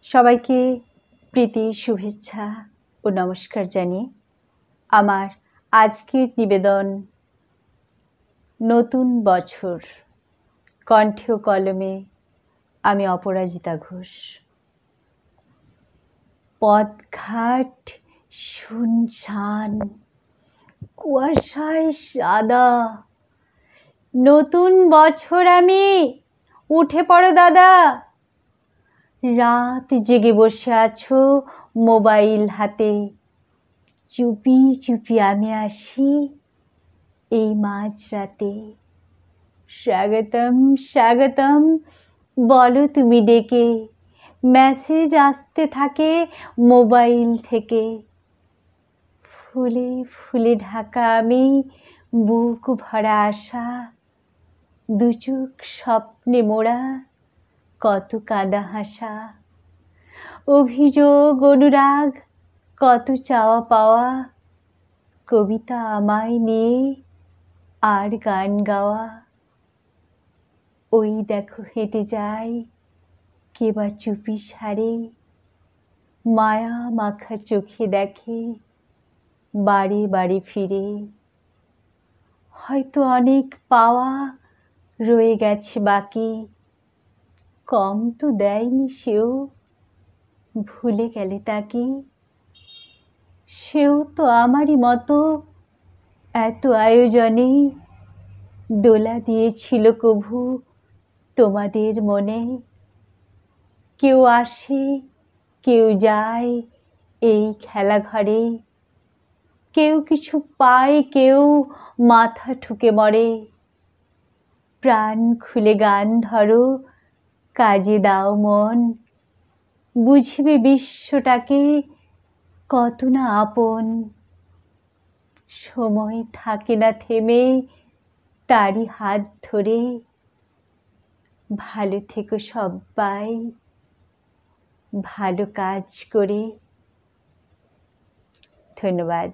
সবাইকে প্রীতি শুভেচ্ছা ও নমস্কার জানিয়ে আমার আজকের নিবেদন নতুন বছর কণ্ঠে ও কলমে আমি অপরাজিতা ঘোষ। পথঘাট শুনশান, কুয়াশায় সাদা। নতুন বছর আমি, উঠে পড়ো দাদা। রাত জেগে বসে আছো মোবাইল হাতে, চুপি চুপি আমি আসি এই মাঝরাতে। স্বাগতম স্বাগতম বলো তুমি ডেকে, মেসেজ আসতে থাকে মোবাইল থেকে। ফুলে ফুলে ঢাকা আমি, বুক ভরা আশা, দুচোখ স্বপ্নে মোড়া, কত কাঁদা হাসা। অভিযোগ অনুরাগ, কত চাওয়া পাওয়া, কবিতা আমায় নিয়ে আর গান গাওয়া। ওই দেখো হেঁটে যায় কে বা চুপি সারে, মায়া মাখা চোখে দেখে বারে বারে ফিরে। হয়তো অনেক পাওয়া রয়ে গেছে বাকি, কম তো দেয়নি সেও, ভুলে গেলে তাকে। সেও তো আমারই মতো এত আয়োজনে দোলা দিয়েছিল কভু তোমাদের মনে। কেউ আসে কেউ যায় এই খেলা ঘরে, কেউ কিছু পায় কেউ মাথা ঠুকে মরে। প্রাণ খুলে গান ধরো, কাজে দাও মন, বুঝিবে বিশ্বটাকে কত না আপন। সময় থাকে না থেমে তারই হাত ধরে, ভালো থেকো সব্বাই ভালো কাজ করে। ধন্যবাদ।